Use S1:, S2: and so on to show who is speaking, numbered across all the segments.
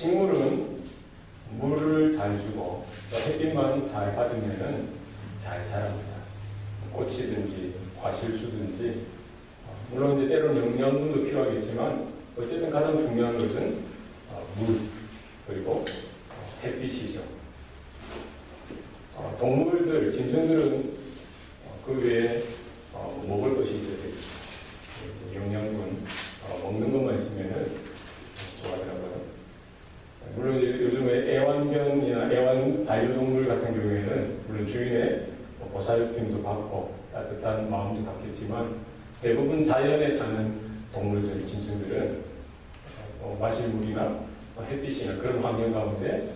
S1: 식물은 물을 잘 주고 또 햇빛만 잘 받으면은 잘 자랍니다. 꽃이든지 과실수든지 물론 이제 때로는 영양분도 필요하겠지만 어쨌든 가장 중요한 것은 물 그리고 햇빛이죠. 동물들, 짐승들은 그 외에 먹을 것이 있어야 되겠죠. 영양분 먹는 것만 있으면은 좋아하더라고요. 물론 요즘에 애완견이나 애완 반려동물 같은 경우에는 물론 주인의 보살핌도 받고 따뜻한 마음도 갖겠지만 대부분 자연에 사는 동물들, 짐승들은 마실 물이나 햇빛이나 그런 환경 가운데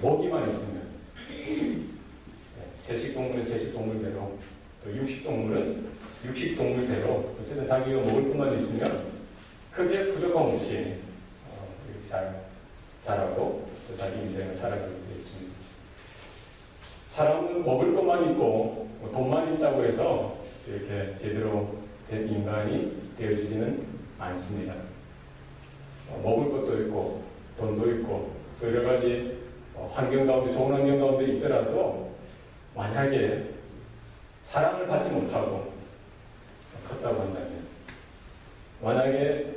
S1: 먹이만 있으면 채식동물은 채식동물대로 또 육식동물은 육식동물대로 어쨌든 자기가 먹을 것만 있으면 크게 부족함 없이 잘 자라고 또 자기 인생을 살아가게 되어 있습니다. 사람은 먹을 것만 있고 돈만 있다고 해서 이렇게 제대로 된 인간이 되어지지는 않습니다. 먹을 것도 있고 돈도 있고 또 여러 가지 환경 가운데 좋은 환경 가운데 있더라도 만약에 사랑을 받지 못하고 컸다고 한다면 만약에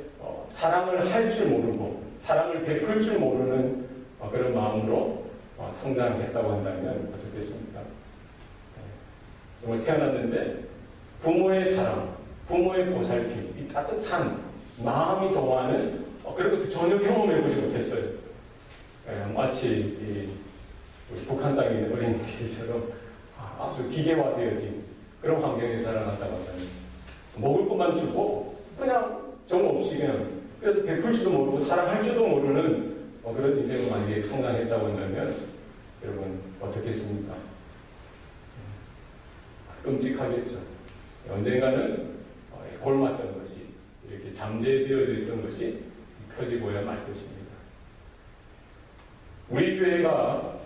S1: 사랑을 할 줄 모르고 사랑을 베풀 줄 모르는 그런 마음으로 성장했다고 한다면 어떻겠습니까? 정말 태어났는데 부모의 사랑, 부모의 보살핌, 이 따뜻한 마음이 동하는 그런 것을 전혀 경험해보지 못했어요. 마치 북한 땅에 있는 어린이들처럼 아주 기계화되어진 그런 환경에서 살아났다고 한다면 먹을 것만 주고 그냥 정없이 그냥 그래서 베풀 줄도 모르고 사랑할 줄도 모르는 그런 인생을 만약에 성장했다고 한다면 여러분 어떻겠습니까? 끔찍하겠죠. 언젠가는 골맞던 것이 이렇게 잠재되어져 있던 것이 터지고야 말 것입니다. 우리 교회가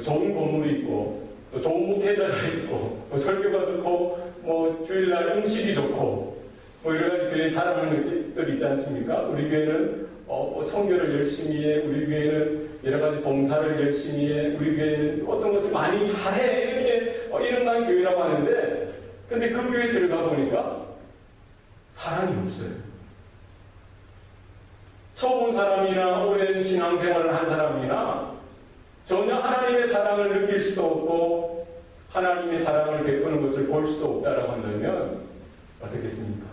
S1: 좋은 건물이 있고 또 좋은 목회자가 있고 설교가 좋고 주일날 음식이 좋고 여러 가지 교회에 자랑하는 것들이 있지 않습니까? 우리 교회는 선교를 열심히 해, 우리 교회는 여러 가지 봉사를 열심히 해, 우리 교회는 어떤 것을 많이 잘해 이렇게 이름난 교회라고 하는데 근데 그 교회에 들어가 보니까 사랑이 없어요. 처음 사람이나 오랜 신앙생활을 한 사람이나 전혀 하나님의 사랑을 느낄 수도 없고 하나님의 사랑을 베푸는 것을 볼 수도 없다라고 한다면 어떻겠습니까?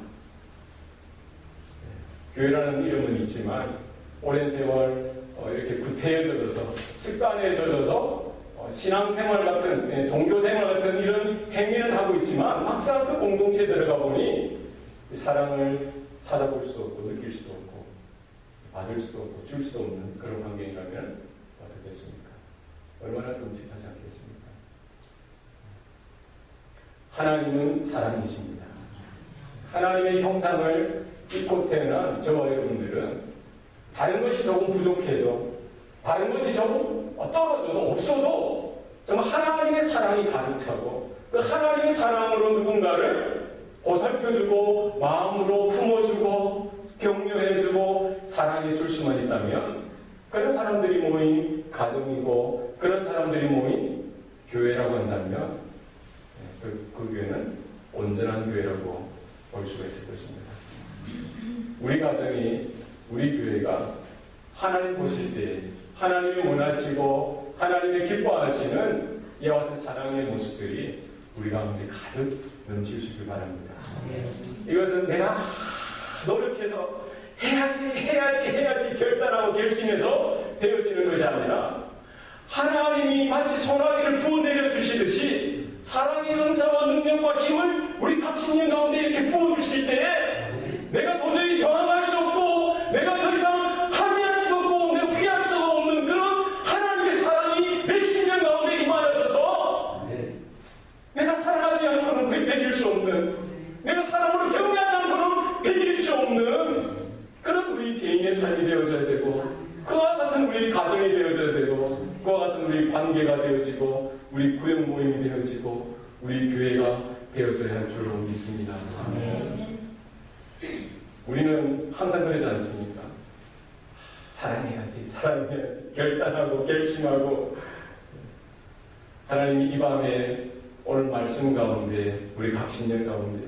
S1: 교회라는 이름은 있지만 오랜 세월 이렇게 구태여 젖어서 습관에 젖어서 신앙생활 같은 종교생활 같은 이런 행위는 하고 있지만 막상 그 공동체에 들어가 보니 사랑을 찾아볼 수도 없고 느낄 수도 없고 받을 수도 없고 줄 수도 없는 그런 환경이라면 어떻겠습니까? 얼마나 끔찍하지 않겠습니까? 하나님은 사랑이십니다. 하나님의 형상을 입고 태어난 저와 여러분들은 다른 것이 조금 부족해도 다른 것이 조금 떨어져도 없어도 정말 하나님의 사랑이 가득 차고 그 하나님의 사랑으로 누군가를 보살펴주고 마음으로 품어주고 격려해주고 사랑해줄 수만 있다면 그런 사람들이 모인 가정이고 그런 사람들이 모인 교회라고 한다면 그 교회는 온전한 교회라고 볼 수가 있을 것입니다. 우리 가정이 우리 교회가 하나님 보실 때 하나님이 원하시고 하나님이 기뻐하시는 이와 같은 사랑의 모습들이 우리 가운데 가득 넘치시길 바랍니다. 이것은 내가 노력해서 해야지 결단하고 결심해서 되어지는 것이 아니라 하나님이 마치 소나기를 부어내려 주시듯이 사랑의 은사와 능력과 힘을 우리 각 신령 가운데 이렇게 부어주실 때에 내가 도저히 저항할 수 없고 내가 더 이상 항의할 수 없고 내가 피할 수 없는 그런 하나님의 사랑이 내 신령 가운데 임하여져서 내가 사랑하지 않고는 베길 수 없는 내가 사랑으로 격려하지 않고는 베길 수 없는 그런 우리 개인의 삶이 되어져야 되고 그와 같은 우리 가정이 되어져야 되고 그와 같은 우리 관계가 되어지고 우리 구역 모임이 되어지고 우리 교회가 되어져야 할 줄로 믿습니다. 아멘. 우리는 항상 그러지 않습니까? 사랑해야지 결단하고 결심하고. 하나님이 이 밤에 오늘 말씀 가운데 우리 각신년 가운데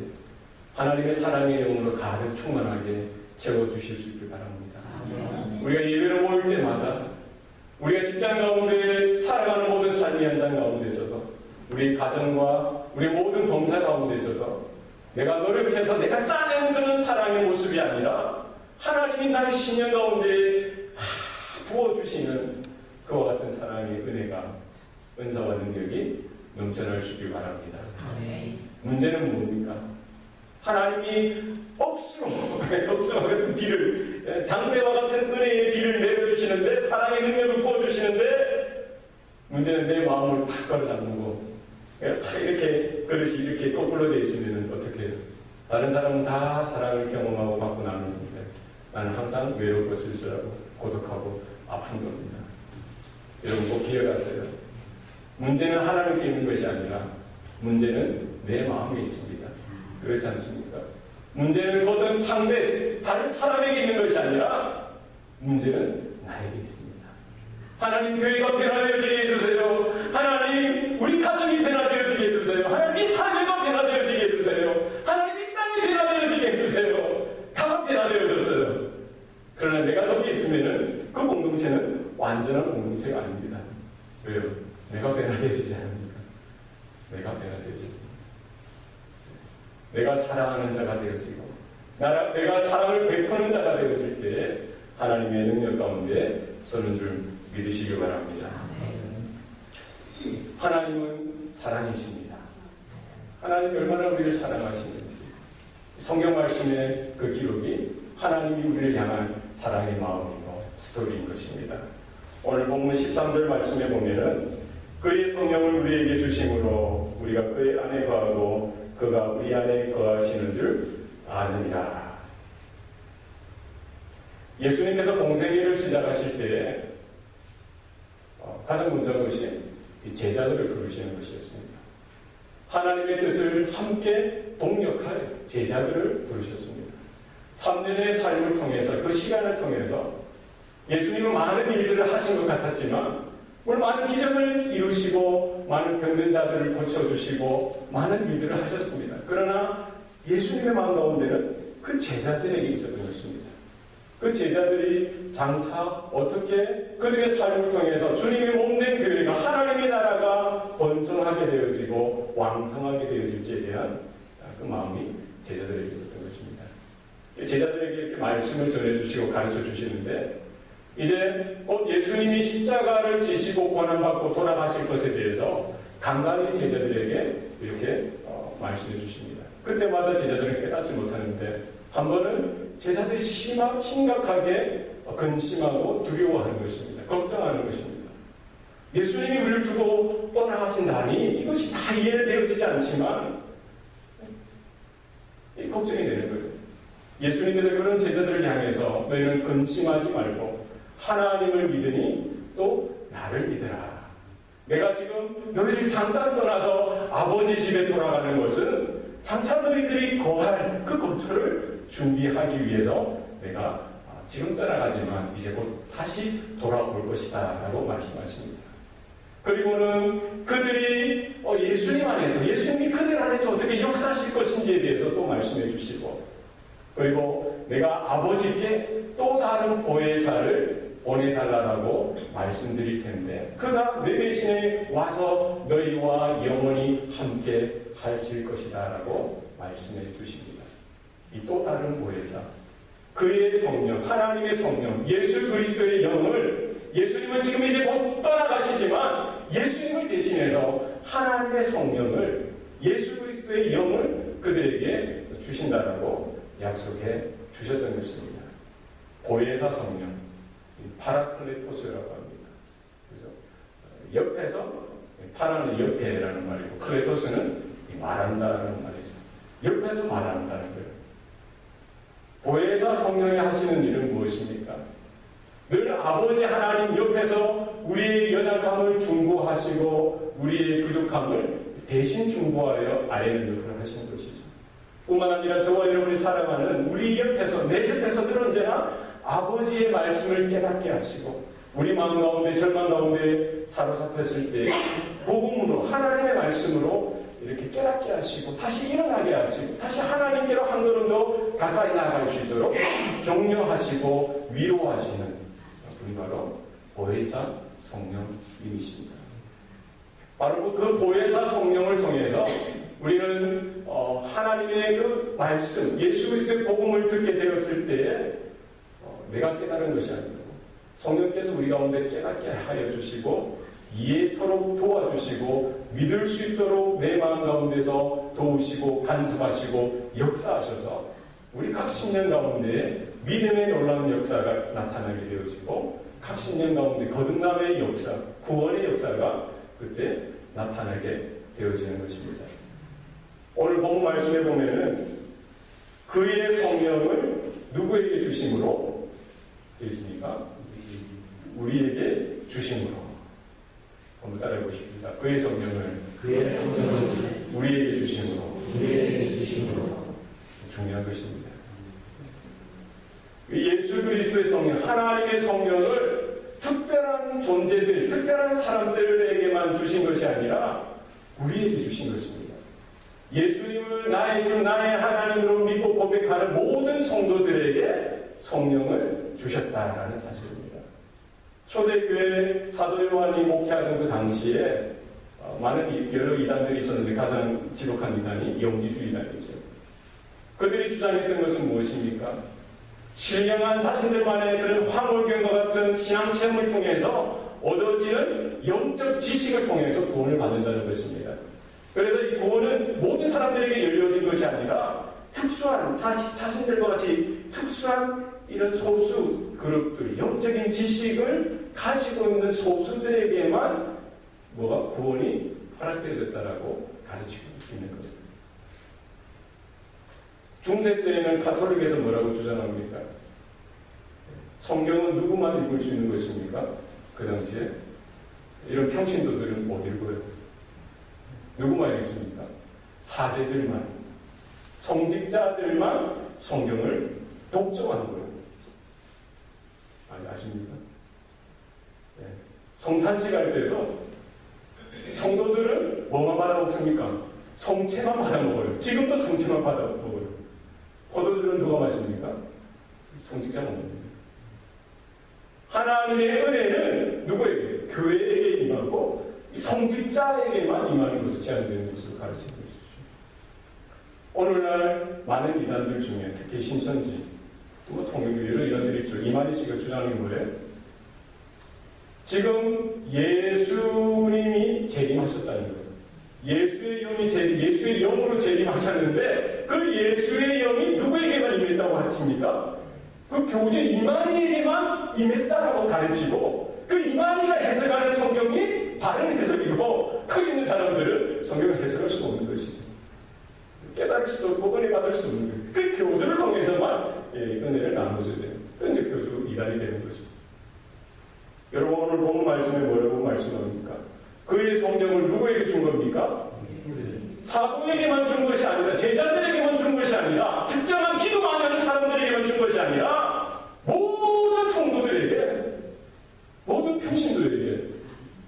S1: 하나님의 사랑의 영으로 가득 충만하게 채워주실 수 있길 바랍니다. 우리가 예배를 모일 때마다 우리가 직장 가운데 살아가는 모든 삶의 현장 가운데서도 우리 가정과 우리 모든 봉사 가운데서도 내가 노력해서 내가 짜내는 그런 사랑의 모습이 아니라 하나님이 나의 신년 가운데 부어주시는 그와 같은 사랑의 은사와 능력이 넘쳐날 수 있길 바랍니다. 문제는 뭡니까? 하나님이 억수와 같은 비를, 장대와 같은 은혜의 비를 내려주시는데, 사랑의 능력을 부어주시는데, 문제는 내 마음을 탁 걸어잡고 이렇게 그릇이 이렇게 거꾸로 되어 있으면 어떻게 해요? 다른 사람은 다 사랑을 경험하고 받고 나누는데 나는 항상 외롭고 쓸쓸하고 고독하고 아픈 겁니다. 여러분 꼭 기억하세요. 문제는 하나님께 있는 것이 아니라 문제는 내 마음에 있습니다. 그렇지 않습니까? 문제는 어떤 상대, 다른 사람에게 있는 것이 아니라 문제는 나에게 있습니다. 하나님 교회가 변화되어지게 해주세요. 하나님 우리 가정이 변화되어지게 해주세요. 하나님 이 사회가 변화되어지게 해주세요. 하나님 이 땅이 변화되어지게 해주세요. 다 변화되어졌어요. 그러나 내가 거기 있으면은 그 공동체는 완전한 공동체가 아닙니다. 왜요? 내가 변화되어지지 않습니까? 내가 변화되어지고 내가 사랑하는 자가 되어지고 내가 사랑을 베푸는 자가 되어질 때 하나님의 능력 가운데 서는 줄 믿으시기 바랍니다. 하나님은 사랑이십니다. 하나님이 얼마나 우리를 사랑하시는지 성경 말씀의 그 기록이 하나님이 우리를 향한 사랑의 마음이고 스토리인 것입니다. 오늘 본문 13절 말씀에 보면은 그의 성령을 우리에게 주심으로 우리가 그의 안에 거하고 그가 우리 안에 거하시는 줄 아느니라. 예수님께서 공생애를 시작하실 때 가장 먼저 것이 제자들을 부르시는 것이었습니다. 하나님의 뜻을 함께 동력할 제자들을 부르셨습니다. 3년의 삶을 통해서 그 시간을 통해서 예수님은 많은 일들을 하신 것 같았지만 오늘 많은 기적을 이루시고 많은 병든 자들을 고쳐주시고 많은 일들을 하셨습니다. 그러나 예수님의 마음 가운데는 그 제자들에게 있었던 것입니다. 그 제자들이 장차 어떻게 그들의 삶을 통해서 주님이 몸된 교회가 하나님의 나라가 번성하게 되어지고 왕성하게 되어질지에 대한 그 마음이 제자들에게 있었던 것입니다. 제자들에게 이렇게 말씀을 전해주시고 가르쳐 주시는데 이제 예수님이 십자가를 지시고 고난받고 돌아가실 것에 대해서 간간히 제자들에게 이렇게 말씀해 주십니다. 그때마다 제자들은 깨닫지 못하는데 한 번은 제자들이 심각하게 근심하고 두려워하는 것입니다. 걱정하는 것입니다. 예수님이 우리를 두고 떠나가신다니 이것이 다 이해되어지지 않지만 걱정이 되는 거예요. 예수님께서 그런 제자들을 향해서 너희는 근심하지 말고 하나님을 믿으니 또 나를 믿으라. 내가 지금 너희를 잠깐 떠나서 아버지 집에 돌아가는 것은 장차 너희들이 거할 그 거처를 준비하기 위해서 내가 지금 떠나가지만 이제 곧 다시 돌아올 것이다 라고 말씀하십니다. 그리고는 그들이 예수님 안에서 예수님이 그들 안에서 어떻게 역사하실 것인지에 대해서 또 말씀해 주시고 그리고 내가 아버지께 또 다른 보혜사를 보내달라고 말씀드릴 텐데 그가 내 대신에 와서 너희와 영원히 함께 하실 것이다 라고 말씀해 주십니다. 이 또 다른 보혜사 그의 성령 하나님의 성령 예수 그리스도의 영을 예수님은 지금 이제 곧 떠나가시지만 예수님을 대신해서 하나님의 성령을 예수 그리스도의 영을 그들에게 주신다라고 약속해 주셨던 것입니다. 보혜사 성령 파라클레토스라고 합니다. 그죠? 옆에서 파라는 옆에라는 말이고 클레토스는 말한다라는 말이죠. 옆에서 말한다는 거예요. 보혜사 성령이 하시는 일은 무엇입니까? 늘 아버지 하나님 옆에서 우리의 연약함을 중보하시고 우리의 부족함을 대신 중보하여 아뢰는 역할을 하시는 것이죠. 뿐만 아니라 저와 여러분이 살아가는 우리 옆에서 내 옆에서 늘 언제나 아버지의 말씀을 깨닫게 하시고 우리 마음 가운데 절망 가운데 사로잡혔을 때 복음으로 하나님의 말씀으로 이렇게 깨닫게 하시고 다시 일어나게 하시고 다시 하나님께로 한 걸음 더 가까이 나아갈 수 있도록 격려하시고 위로하시는 분이 바로 보혜사 성령님이십니다. 바로 그 보혜사 성령을 통해서 우리는 하나님의 그 말씀, 예수 그리스도의 복음을 듣게 되었을 때에 내가 깨달은 것이 아니고 성령께서 우리 가운데 깨닫게 하여 주시고 이해토록 도와주시고 믿을 수 있도록 내 마음 가운데서 도우시고 간섭하시고 역사하셔서 우리 각 신년 가운데 믿음의 놀라운 역사가 나타나게 되어지고 각 신년 가운데 거듭남의 역사, 구원의 역사가 그때 나타나게 되어지는 것입니다. 오늘 본문 말씀에 보면은 그의 성령을 누구에게 주심으로 되어 있습니까? 우리에게 주심으로. 한번 따라해 보십니다. 그의 성령을 우리에게 주심으로. 중요한 것입니다. 예수 그리스도의 성령, 하나님의 성령을 특별한 존재들, 특별한 사람들에게만 주신 것이 아니라 우리에게 주신 것입니다. 예수님을 나의 주, 나의 하나님으로 믿고 고백하는 모든 성도들에게 성령을 주셨다라는 사실입니다. 초대교회 사도 요한이 목회하던 그 당시에 많은 여러 이단들이 있었는데 가장 지독한 이단이 영지주 이단이죠. 그들이 주장했던 것은 무엇입니까? 신령한 자신들만의 그런 황홀경과 같은 신앙 체험을 통해서 얻어지는 영적 지식을 통해서 구원을 받는다는 것입니다. 그래서 이 구원은 모든 사람들에게 열려진 것이 아니라 특수한 자신들과 같이 특수한 이런 소수 그룹들, 영적인 지식을 가지고 있는 소수들에게만 뭐가 구원이 허락되어졌다라고 가르치고 있는 겁니다. 중세 때에는 가톨릭에서 뭐라고 주장합니까? 성경은 누구만 읽을 수 있는 것입니까? 그 당시에 이런 평신도들은 못 읽어요. 누구만 읽습니까? 사제들만, 성직자들만 성경을 독점하는 거예요. 아십니까? 네. 성찬식 할 때도 성도들은 뭐만 받아먹습니까? 성체만 받아먹어요. 지금도 성체만 받아먹어요. 포도주는 누가 마십니까? 성직자 먹습니다. 하나님의 은혜는 누구에게? 교회에게 임하고 성직자에게만 임하는 것으로 제한되는 것으로 가르치는 것이죠. 오늘날 많은 이단들 중에 특히 신천지, 또 통일교 여러 이단들이 있죠. 이만희 씨가 주장하는 거예요. 지금 예수님이 재림하셨다는 거예요. 예수의 영으로 재림하셨는데 그 예수의 영이 누구에게만 임했다고 가르칩니까? 그 교주 이만희에게만 임했다라고 가르치고 그 이만희가 해석하는 성경이 바른 해석이고 거기 있는 사람들은 성경을 해석할 수 없는 것이죠. 깨달을 수도 없고 은혜 받을 수 없는 거예요. 그 교주를 통해서만 은혜를 나눠줘야 돼요. 이제 교주 이단이 되는 거죠. 여러분 오늘 본 말씀에 뭐라고 말씀합니까? 그의 성령을 누구에게 준 겁니까? 사도에게만 준 것이 아니라 제자들에게만 준 것이 아니라 특정한 기도 많이 하는 사람들에게만 준 것이 아니라 모든 성도들에게 모든 평신도에게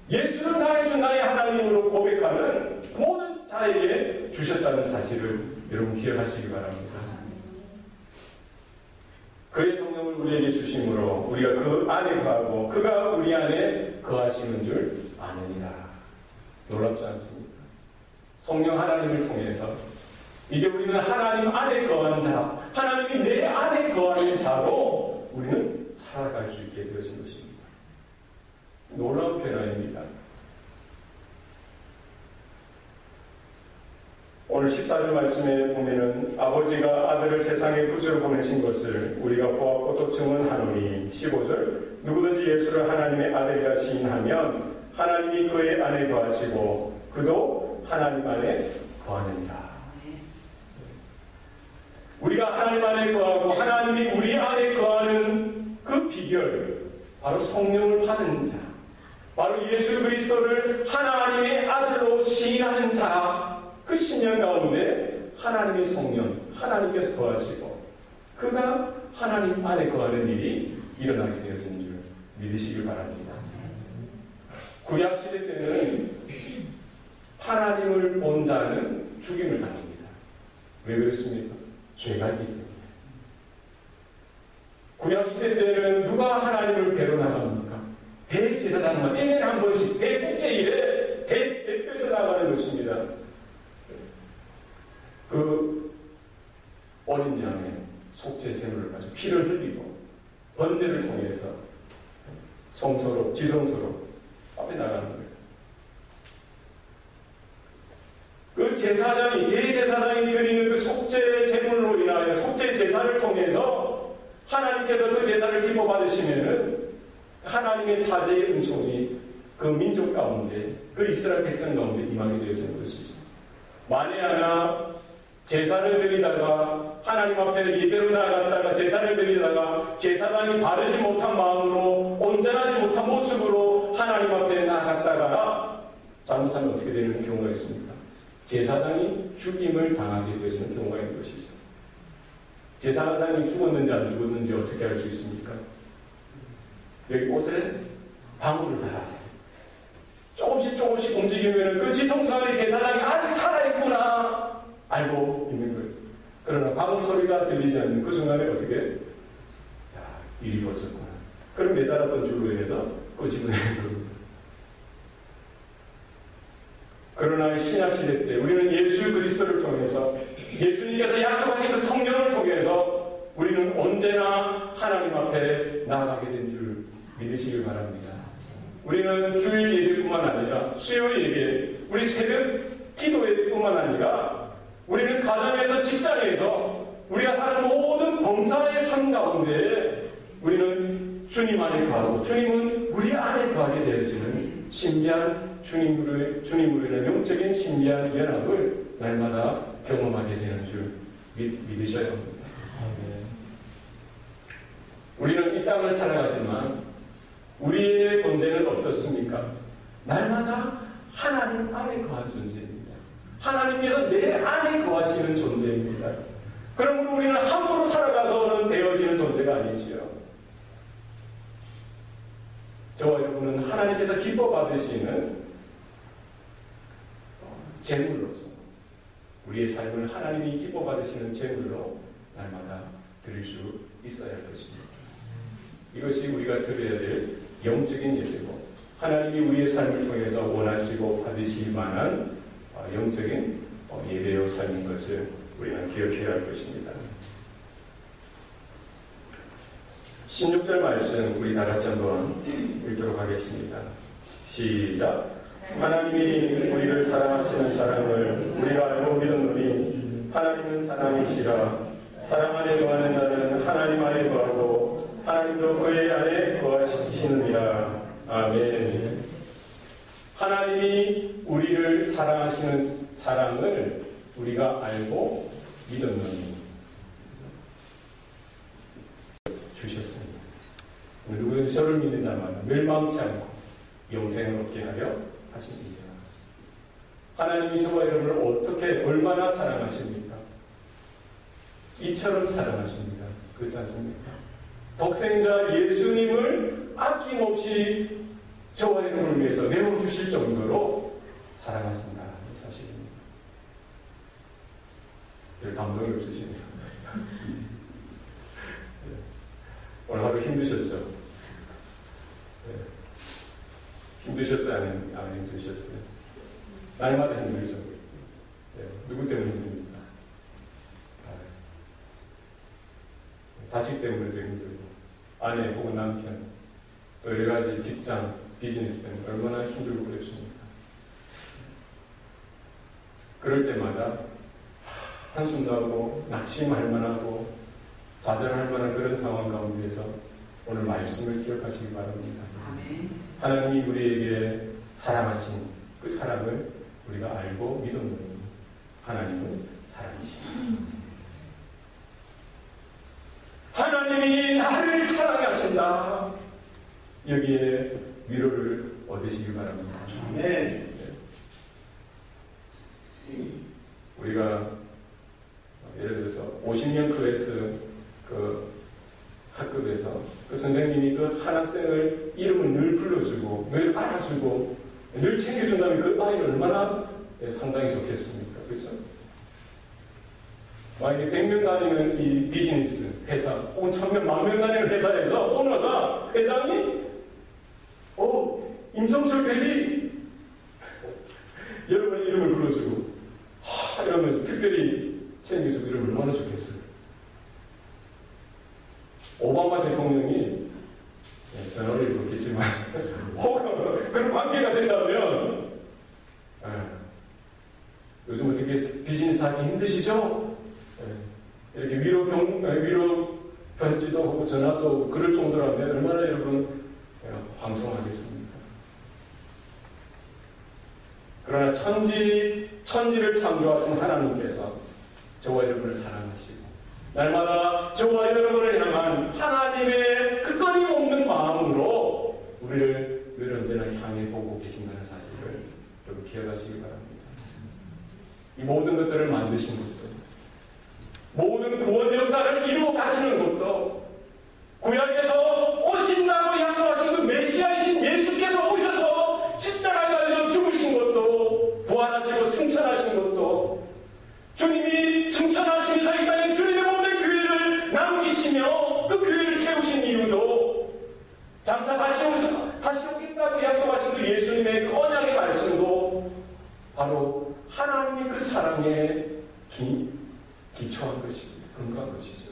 S1: 예수는 나의 주 나의 하나님으로 고백하는 모든 자에게 주셨다는 사실을 여러분 기억하시기 바랍니다. 그의 성령을 우리에게 주심으로 우리가 그 안에 거하고 그가 우리 안에 거하시는 줄 아느니라. 놀랍지 않습니까? 성령 하나님을 통해서 이제 우리는 하나님 안에 거하는 자, 하나님이 내 안에 거하는 자로 우리는 살아갈 수 있게 되어진 것입니다. 놀라운 변화입니다. 오늘 14절 말씀에 보면은 아버지가 아들을 세상에 구주로 보내신 것을 우리가 보았고 또 증언하노니 15절 누구든지 예수를 하나님의 아들이라 시인하면 하나님이 그의 안에 거하시고 그도 하나님 안에 거하느니라. 우리가 하나님 안에 거하고 하나님이 우리 안에 거하는 그 비결 바로 성령을 받은 자, 바로 예수 그리스도를 하나님의 아들로 시인하는 자, 그 신령 가운데 하나님의 성령, 하나님께서 거하시고 그가 하나님 안에 거하는 일이 일어나게 되어진 줄 믿으시길 바랍니다. 구약시대 때는 하나님을 본 자는 죽임을 당합니다. 왜 그렇습니까? 죄가 있기 때문에. 구약시대 때는 누가 하나님을 뵈러 나갑니까? 대제사장만 1년에 한 번씩 대속죄일에 대표해서 나가는 것입니다. 그 어린 양의 속죄제물을 가지고 피를 흘리고 번제를 통해서 성소로 지성소로 앞에 나가는 거예요. 그 제사장이 대제사장이 드리는 그 속죄 제물로 인하여 속죄 제사를 통해서 하나님께서 그 제사를 기뻐 받으시면은 하나님의 사제의 은총이 그 민족 가운데 그 이스라엘 백성 가운데 임하게 되어지는 것이죠. 만에 하나 제사를 드리다가 하나님 앞에 예배로 나아갔다가 제사를 드리다가 제사장이 바르지 못한 마음으로 온전하지 못한 모습으로 하나님 앞에 나아갔다가 잘못하면 어떻게 되는 경우가 있습니까? 제사장이 죽임을 당하게 되어지는 경우가 있는 것이죠. 제사장이 죽었는지 안 죽었는지 어떻게 알 수 있습니까? 여기 옷에 방울을 달아서 조금씩 움직이면 그 지성소 안에 제사장이 아직 살아있구나 알고 있는 거예요. 그러나 방울 소리가 들리지 않는 그 순간에 어떻게? 야, 일이 벌어졌구나. 그럼 매달았던 줄로 인해서 끄집어내는 겁니다. 그러나 신약시대 때 우리는 예수 그리스도를 통해서 예수님께서 약속하신 그 성령을 통해서 우리는 언제나 하나님 앞에 나아가게 된 줄 믿으시길 바랍니다. 우리는 주일 예배뿐만 아니라 수요 예배, 우리 새벽 기도 예배뿐만 아니라 우리는 가정에서 직장에서 우리가 사는 모든 범사의 삶 가운데 우리는 주님 안에 거하고 주님은 우리 안에 거하게 되어지는 신비한 주님으로 인한 영적인 신비한 연합을 날마다 경험하게 되는 줄 믿으셔야 합니다. 우리는 이 땅을 살아가지만 우리의 존재는 어떻습니까? 날마다 하나님 안에 거한 존재입니다. 하나님께서 내 안에 거하시는 존재입니다. 그러므로 우리는 함부로 살아가서는 되어지는 존재가 아니지요. 저와 여러분은 하나님께서 기뻐 받으시는 제물로서 우리의 삶을 하나님이 기뻐 받으시는 제물로 날마다 드릴 수 있어야 할 것입니다. 이것이 우리가 드려야 될 영적인 예배고 하나님이 우리의 삶을 통해서 원하시고 받으실 만한 영적인 예배의 삶인 것을 우리는 기억해야 할 것입니다. 16절 말씀 우리 다 같이 한번 읽도록 하겠습니다. 시작. 하나님이 우리를 사랑하시는 사랑을 우리가 알고 믿었노니 하나님은 사랑이시라. 사랑 안에 거하는 자는 하나님 안에 거하고 하나님도 그의 안에 거하시느니라. 아멘. 하나님이 우리를 사랑하시는 사랑을 우리가 알고 믿었노니 주셨습니다. 누구든지 저를 믿는 자마다 멸망치 않고 영생을 얻게 하려 하십니다. 하나님이 저와 여러분을 어떻게 얼마나 사랑하십니까? 이처럼 사랑하십니다. 그렇지 않습니까? 독생자 예수님을 아낌없이 저와 여러분을 위해서 내어주실 정도로 사랑하신다는 사실입니다. 별 감동이 없으시네요. 오늘 하루 힘드셨죠? 네. 힘드셨어요? 안 힘드셨어요? 날마다 힘들죠? 네. 누구 때문에 힘듭니까? 자식 때문에도 힘들고, 아내 혹은 남편, 또 여러 가지 직장, 비즈니스 때문에 얼마나 힘들고 그랬습니까? 그럴 때마다 한숨도 하고, 낙심할 만하고, 좌절할 만한 그런 상황 가운데서 오늘 말씀을 기억하시기 바랍니다. 하나님이 우리에게 사랑하신 그 사랑을 우리가 알고 믿었노니 하나님은 사랑이십니다. 하나님이 나를 사랑하신다. 여기에 위로를 얻으시기 바랍니다. 네. 우리가 예를 들어서 50년 클래스 그 주님의 이름을 늘 불러주고 늘 알아주고 늘 챙겨준다면 그 아이는 얼마나 상당히 좋겠습니까? 그렇죠? 만약에 100명 다니는 이 비즈니스 회사 혹은 1000명, 10,000명 다니는 회사에서 오너가 회장이 임성철 대리 여러분의 이름을 불러주고 이러면서 특별히 챙겨주고 이러면 얼마나 좋겠어요. 오바마 대통령이 전화를 돕겠지만 혹은 그런 관계가 된다면 요즘 어떻게 비즈니스 하기 힘드시죠? 이렇게 위로 편지도 하고 전화도 그럴 정도라면 얼마나 여러분 방송하겠습니까? 그러나 천지를 창조하신 하나님께서 저와 여러분을 사랑하시고 날마다 저와 여러분을 향한 하나님의 그 끊임없는 마음으로 우리를 늘 언제나 향해 보고 계신다는 사실을 여러분 기억하시기 바랍니다. 이 모든 것들을 만드신 것도 모든 구원 역사를 이루어 가시는 것도 구약에서 오신다고 약속하신 그 메시아이신 예수께서 오셔서 십자가에 달려 죽으신 것도 부활하시고 승천하신 것도 주님이 승천하시면서 이 땅에 주님의 몸된 교회를 남기시며 그 교회를 세우신 이유도 장차 다시 오겠다고 약속하신 그 예수님의 그 언약의 말씀도 바로 하나님의 그 사랑에 기초한 것입니다. 근거한 것이죠.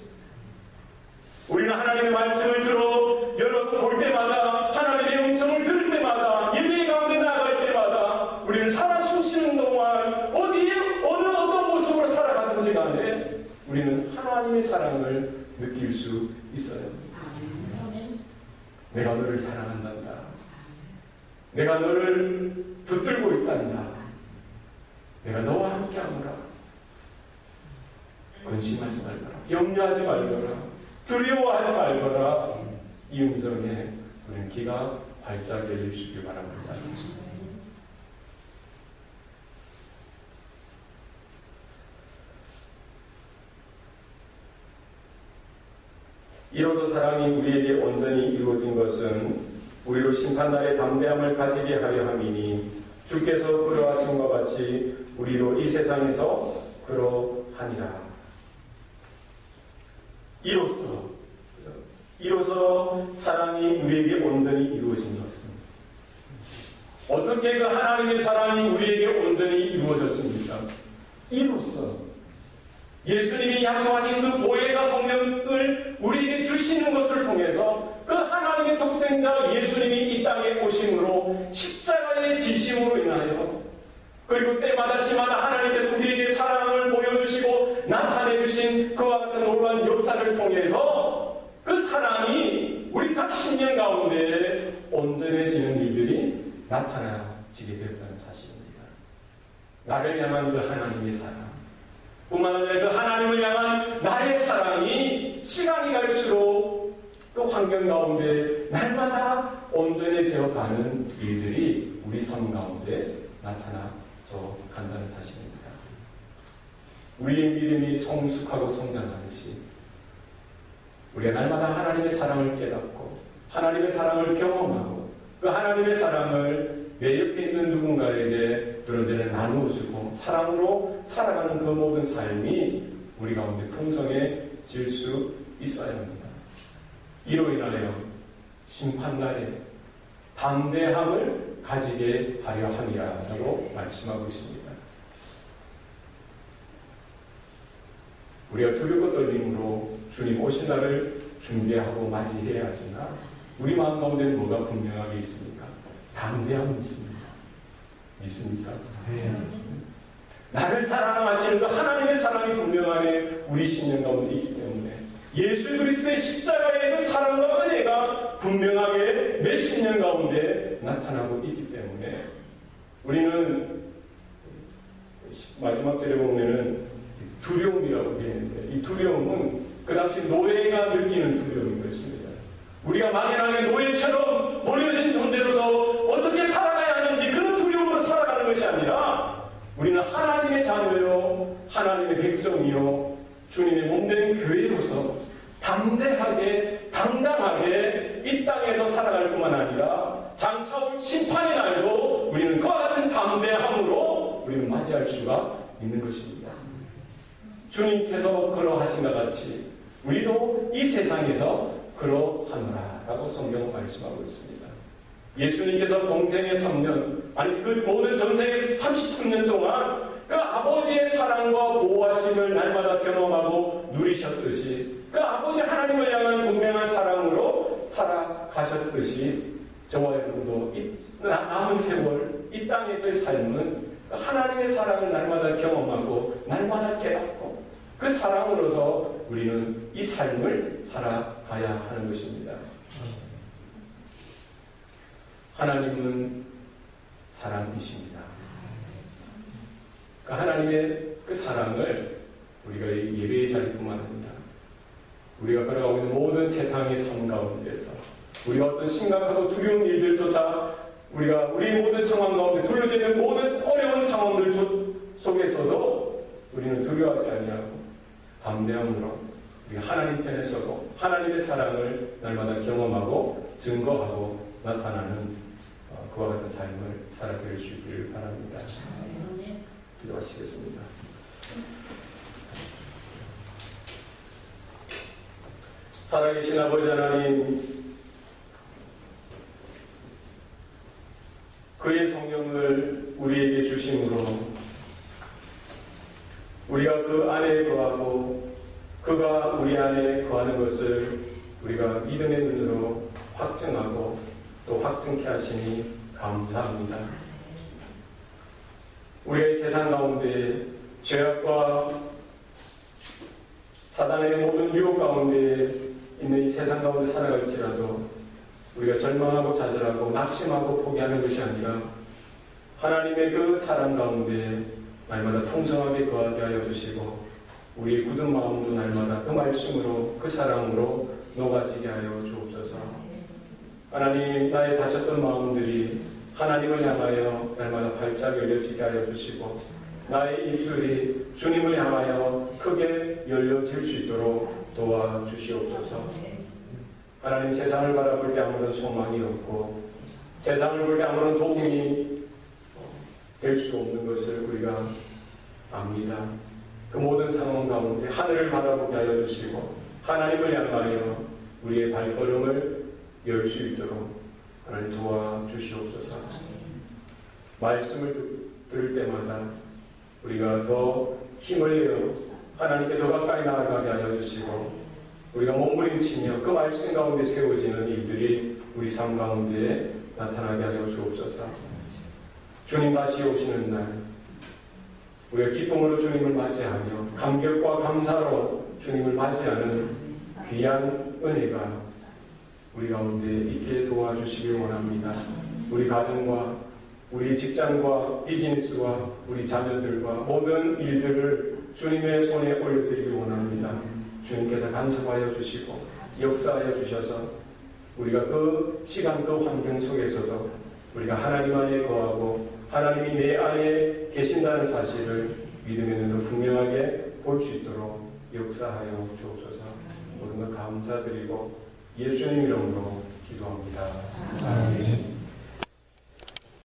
S1: 우리는 하나님의 말씀을 들어 열어서 볼 때마다 하나님의 음성을 들을 때마다 인류 가운데 나아갈 때마다 우리는 살아 숨쉬는 동안 어디에 어떤 모습으로 살아가든지 간에 우리는 하나님의 사랑을 느낄 수 있어야 합니다. 내가 너를 사랑한단다. 내가 너를 붙들고 있단다. 내가 너와 함께하노라. 근심하지 말거라. 염려하지 말거라. 두려워하지 말거라. 이 음성에 우리는 귀가 활짝 열리시길 바랍니다. 이로써 사랑이 우리에게 온전히 이루어진 것은 우리로 심판날의 담대함을 가지게 하려 함이니 주께서 그러하신 것 같이 우리도 이 세상에서 그러하니라. 이로써 사랑이 우리에게 온전히 이루어진 것은 어떻게 그 하나님의 사랑이 우리에게 온전히 이루어졌습니까? 이로써 예수님이 약속하신 그 보혜사 성령을 우리에게 주시는 것을 통해서 그 하나님의 독생자 예수님이 이 땅에 오심으로 십자가의 지심으로 인하여 그리고 때마다 시마다 하나님께서 우리에게 사랑을 보여주시고 나타내주신 그와 같은 놀라운 역사를 통해서 그 사랑이 우리 각 신령 가운데 온전해지는 일들이 나타나지게 되었다는 사실입니다. 나를 향한 그 하나님의 사랑 뿐만 아니라 그 하나님을 향한 나의 사랑이 시간이 갈수록 그 환경 가운데 날마다 온전해져 가는 일들이 우리 삶 가운데 나타나져 간다는 사실입니다. 우리의 믿음이 성숙하고 성장하듯이 우리가 날마다 하나님의 사랑을 깨닫고 하나님의 사랑을 경험하고 그 하나님의 사랑을 내 옆에 있는 누군가에게 그런데는 나누어주고 사랑으로 살아가는 그 모든 삶이 우리 가운데 풍성해질 수 있어야 합니다. 이로 인하여 심판날에 담대함을 가지게 하려 함이라고 말씀하고 있습니다. 우리가 두렵고 떨림으로 주님 오신 날을 준비하고 맞이해야 하지만 우리 마음 가운데는 뭐가 분명하게 있습니까? 담대함이 있습니다. 믿습니까? 네. 나를 사랑하시는 그 하나님의 사랑이 분명하게 우리 심령 가운데 있기 때문에 예수 그리스도의 십자가의 그 사랑과 은혜가 분명하게 내 심령 가운데 나타나고 있기 때문에 우리는 마지막 절에 보면은 두려움이라고 되어 있는데 이 두려움은 그 당시 노예가 느끼는 두려움인 것입니다. 우리가 막연하게 노예처럼 몰려진 존재로서 어떻게 살아가야 하는지 그런 두려움으로 살아가는 것이 아니라 우리는 하나님의 자녀요 하나님의 백성이요 주님의 몸된 교회로서 담대하게 당당하게 이 땅에서 살아갈 뿐만 아니라 심판의 날도 우리는 그와 같은 담대함으로 우리는 맞이할 수가 있는 것입니다. 주님께서 그러하신 것 같이 우리도 이 세상에서 그러하노라라고 성경은 말씀하고 있습니다. 예수님께서 공생의 3년, 아니 그 모든 전생의 33년 동안 그 아버지의 사랑과 보호하심을 날마다 경험하고 누리셨듯이 그 아버지 하나님을 향한 분명한 사랑으로 살아가셨듯이 저와 여러분도 남은 세월 이 땅에서의 삶은 하나님의 사랑을 날마다 경험하고 날마다 깨닫고 그 사랑으로서 우리는 이 삶을 살아가야 하는 것입니다. 하나님은 사랑이십니다. 그 하나님의 그 사랑을 우리가 예배의 자리뿐만 아니라 우리가 걸어가고 있는 모든 세상의 삶 가운데서 우리가 어떤 심각하고 두려운 일들조차 우리가 우리 모든 상황 가운데 둘러져 있는 모든 어려운 상황들 속에서도 우리는 두려워하지 아니하고 담대함으로 우리가 하나님 편에 서고 하나님의 사랑을 날마다 경험하고 증거하고 나타나는 그와 같은 삶을 살아드릴 수 있기를 바랍니다. 기도하시겠습니다. 살아계신 아버지 하나님, 그의 성령을 우리에게 주심으로 우리가 그 안에 거하고 그가 우리 안에 거하는 것을 우리가 믿음의 눈으로 확증하고 또 확증케 하시니 감사합니다. 우리의 세상 가운데 죄악과 사단의 모든 유혹 가운데 있는 이 세상 가운데 살아갈지라도 우리가 절망하고 좌절하고 낙심하고 포기하는 것이 아니라 하나님의 그 사랑 가운데 날마다 풍성하게 거하게 하여 주시고 우리의 굳은 마음도 날마다 그 말씀으로 그 사랑으로 녹아지게 하여 주옵소서. 하나님, 나의 다쳤던 마음들이 하나님을 향하여 날마다 활짝 열려지게 하여 주시고 나의 입술이 주님을 향하여 크게 열려질 수 있도록 도와주시옵소서. 하나님, 세상을 바라볼 때 아무런 소망이 없고 세상을 볼 때 아무런 도움이 될 수 없는 것을 우리가 압니다. 그 모든 상황 가운데 하늘을 바라보게 하여 주시고 하나님을 향하여 우리의 발걸음을 열 수 있도록 하나님 도와주시옵소서. 말씀을 들을 때마다 우리가 더 힘을 내어 하나님께 더 가까이 나아가게 하여 주시고 우리가 몸부림치며 그 말씀 가운데 세워지는 일들이 우리 삶 가운데 나타나게 하여 주옵소서. 주님 다시 오시는 날 우리가 기쁨으로 주님을 맞이하며 감격과 감사로 주님을 맞이하는 귀한 은혜가 우리 가운데 있게 도와주시길 원합니다. 우리 가정과 우리 직장과 비즈니스와 우리 자녀들과 모든 일들을 주님의 손에 올려드리길 원합니다. 주님께서 간섭하여 주시고 역사하여 주셔서 우리가 그 시간 그 환경 속에서도 우리가 하나님 안에 거하고 하나님이 내 안에 계신다는 사실을 믿음의 눈으로 분명하게 볼 수 있도록 역사하여 주옵소서. 모든 것 감사드리고 예수님 이름으로 기도합니다. 아멘.